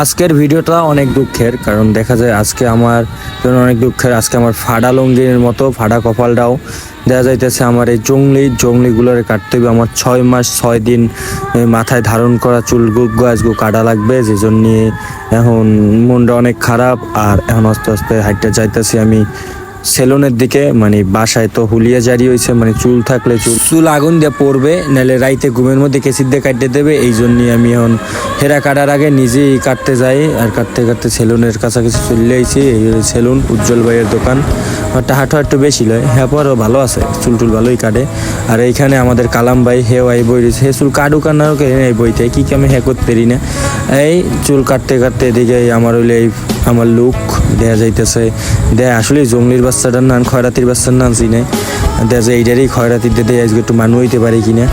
আজকের ভিডিওটা অনেক দুঃখের, কারণ দেখা যায় আজকে আমার জন্য অনেক দুঃখের। আজকে আমার ফাড়া লঙ্গির মতো ফাড়া কপালটাও দেখা যাইতেছে। আমার এই জংলিগুলোরে কাটতে হবে। আমার 6 মাস 6 দিন মাথায় ধারণ করা চুল আজকে কাটা লাগবে, যে জন্য এখন মনটা অনেক খারাপ। আর এখন আস্তে আস্তে হাইটটা যাইতেছি আমি সেলুনের দিকে, মানে বাসায় তো হুলিয়া জারি হয়েছে, মানে চুল থাকলে চুল আগুন দিয়ে পড়বে, নাহলে রাইতে ঘুমের মধ্যে কেসির দিয়ে কাটতে দেবে। এই জন্যই আমি এখন হেরা কাটার আগে নিজেই কাটতে যাই। আর কাটতে কাটতে সেলুনের কাছাকাছি চলে আইছি। এই সেলুন উজ্জ্বল ভাইয়ের দোকান। আমারটা হাঁটো একটু বেশি লয়, হ্যাঁ পরও ভালো আছে, চুল টুল ভালোই কাটে। আর এইখানে আমাদের কালাম ভাই হেও এই বই রয়েছে, হে চুল কাটুক আর না এই বইতে কি আমি হ্যাঁ করতে পারি না। এই চুল কাটতে কাটতে এদিকে আমার হইলে এই আমার লুক দেখা যাইতেছে। দেয় আসলে জঙ্গলির বাচ্চাটার নাম খয়রাতির বাচ্চার নাম চিনে, দেখা যায় এইটারই খয়রাতির দিয়ে আজকে একটু মানুষ হইতে পারি কিনা।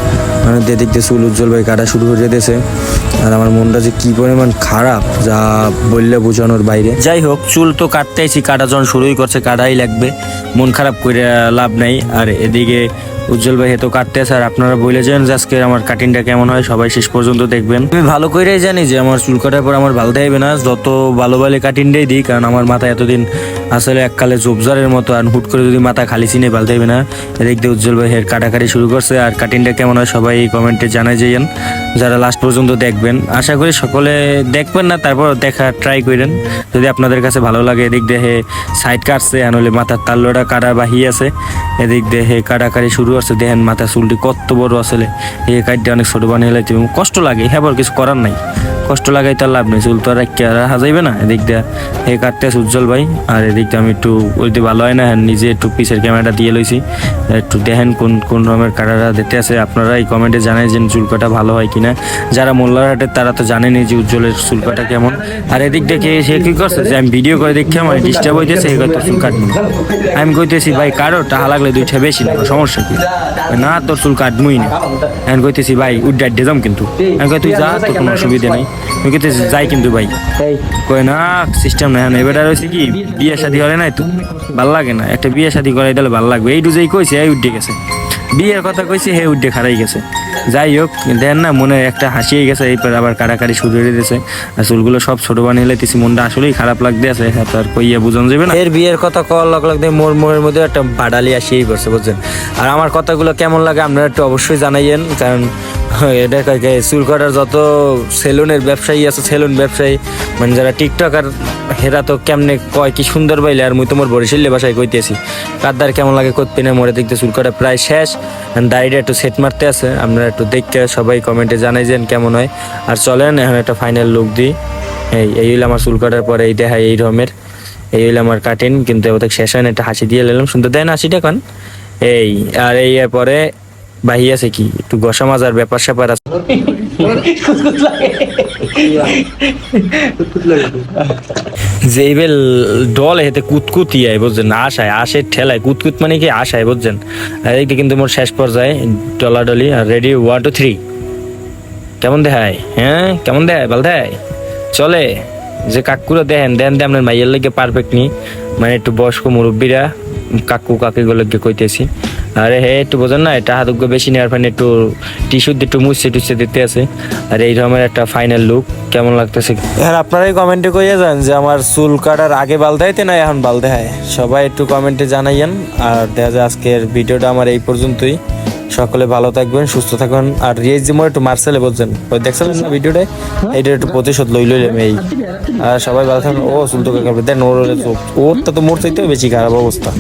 মানে দিক দিয়ে চুল উজ্জ্বল ভাই কাটা শুরু করে দিয়েছে। আর আমার মনটা যে কি পরিমাণ খারাপ যা বললে বোঝানোর বাইরে। যাই হোক, চুল তো কাটতেইছি, কাটা যখন শুরুই করছে কাটাই লাগবে, মন খারাপ করে লাভ নাই। আর এদিকে উজ্জ্বল ভাই তো কাটতে আছে। আর আপনারা বলে যান যে আজকে আমার কাটিংটা কেমন হয়, সবাই শেষ পর্যন্ত দেখবেন। আমি ভালো করেই জানি যে আমার চুল কাটার পর আমার ভালো থাকবে না, যত ভালো ভালো কাটিংটাই দিই, কারণ আমার মাথা এতদিন আসলে এককালে জোবজারের মতো। আর হুট করে যদি মাথা খালি চিনে ভালো থাকবে না। এদিক দিয়ে উজ্জ্বল ভাই হের কাটাকাটি শুরু করছে। আর কাটিংটা কেমন হয় সবাই কমেন্টে জানাই যাইয়েন, যারা লাস্ট পর্যন্ত দেখবেন। আশা করি সকলে দেখবেন না, তারপর দেখা ট্রাই করেন যদি আপনাদের কাছে ভালো লাগে। এদিক দিয়ে হে সাইড কাটছে, আনলে মাথার তাল্লোটা কাটা বাহি আছে। এদিক দিয়ে হে কাটাকাটি শুরু করছে। দেখেন মাথা চুলটি কত বড় আসলে, এই কাটতে অনেক ছোট বানিয়ে লাইতে কষ্ট লাগে, হ্যাঁ কিছু করার নাই, কষ্ট লাগাই তার লাভ নেই, চুল তো আর রাখা যাইবে না। এদিক দিয়ে হে কাটতে উজ্জ্বল ভাই। আর এদিক দিয়ে আমি একটু ওই দিয়ে ভালো হয় না, নিজে একটু পিসের ক্যামেরাটা দিয়ে লইছি, একটু দেখেন কোন রকমের কাটাটা দিতে আছে। আপনারা এই কমেন্টে জানাই যে চুল কাটা ভালো হয় কিনা। যারা মোল্লারহাটের তারা তো জানেনি যে উজ্জ্বলের চুল কাটা কেমন। আর এদিক থেকে সে কি করছে যে আমি ভিডিও করে দেখি আমার ডিস্টার্ব হইতেছে, এই কথা চুল কাটবো। আমি কইতেছি ভাই কারো টাকা লাগলে 2টা বেশি না, সমস্যা কি না, তোর চুল কাটবই না। আমি কইতেছি ভাই উড্ডার যাম, কিন্তু আমি কই তুই যা, তোর কোনো অসুবিধা নেই। আমি কইতেছি যাই কিন্তু ভাই, কই না সিস্টেম নাই। এবার রয়েছে কি বিয়ে শাদী করে নাই তো ভাল লাগে না, একটা বিয়ে শাদী করাই দিলে ভালো লাগবে। এই ডুজেই কইছে এই উড্ডে গেছে, বিয়ের কথা কইছে হে উড্ডে খারাই গেছে। যাই হোক দেন না, মনে একটা হাসিয়ে গেছে। এরপর আবার কাটাকাটি শুরু হয়ে দিয়েছে। আর চুলগুলো সব ছোট বানিয়ে লাইতেছি, মনটা আসলেই খারাপ লাগতে আছে। হ্যাঁ তো আর কইয়া বুঝানো যাবে না। এর বিয়ের কথা কল লাগতে মোড়ের মধ্যে একটা বাডালি আসিয়েই পড়ছে, বুঝছেন। আর আমার কথাগুলো কেমন লাগে আপনারা একটু অবশ্যই জানাইয়েন, কারণ এটা চুল কাটার যত সেলুনের ব্যবসায়ী আছে, সেলুন ব্যবসায়ী মানে যারা টিকটকার, হেরা তো কেমনে কয় কি সুন্দর বাইলে। আর মুই তোমার বরিশালে বাসায় কইতেছি কাদ্দার কেমন লাগে করতে না। মরে দেখতে চুল কাটা প্রায় শেষ, দাড়িটা একটু সেট মারতে আছে। আপনারা একটু দেখতে সবাই কমেন্টে জানাই যেন কেমন হয়। আর চলেন এখন একটা ফাইনাল লুক দিই। এই হইলো আমার চুল কাটার পরে এই দেখায় এই রকমের, এই হইলো আমার কাটিং। কিন্তু ওদের শেষ হয় না, একটা হাসি দিয়ে নিলাম, সুন্দর দেন হাসিটা এখন। এই আর এই পরে বাহি আছে কি একটু গসা মাজার ব্যাপার স্যাপার আছে। যে বেল ডল হেতে কুতকুতি আয় বুঝছেন, আশায় আসে ঠেলায় কুতকুত মানে কি আশায় বুঝছেন। আর এইদিকে কিন্তু মোর শেষ পর্যায়ে ডলাডলি। আর রেডি 1 2 3 কেমন দেখায়, হ্যাঁ কেমন দেখায়, ভালো দেখায় চলে। যে কাকুরা দেন আপনার মাইয়ের লেগে পারফেক্ট নি, মানে একটু বয়স্ক মুরব্বীরা কাকু কাকিগুলোকে কইতেছি। আরে হে একটু বোঝেন না, এটা হাতজ্ঞ বেশি নেওয়ার ফাইন একটু টিস্যু দিয়ে একটু মুছে দিতে আছে। আর এই রকমের একটা ফাইনাল লুক কেমন লাগতেছে। আর আপনারাই কমেন্টে কইয়া যান যে আমার চুল কাটার আগে বাল দেখাইতে না এখন বাল দেখায়, সবাই একটু কমেন্টে জানাইয়েন। আর দেখা যায় আজকের ভিডিওটা আমার এই পর্যন্তই। সকলে ভালো থাকবেন, সুস্থ থাকুন। আর রিয়েজ যে মোর একটু মার্সেলে বলছেন, ওই দেখছিলেন না ভিডিওটায়, এইটা একটু প্রতিশোধ লইলাম এই। আর সবাই ভালো থাকুন। ও চুল তো কাটবে দেন, ওর তো মোর চাইতেও বেশি খারাপ অবস্থা।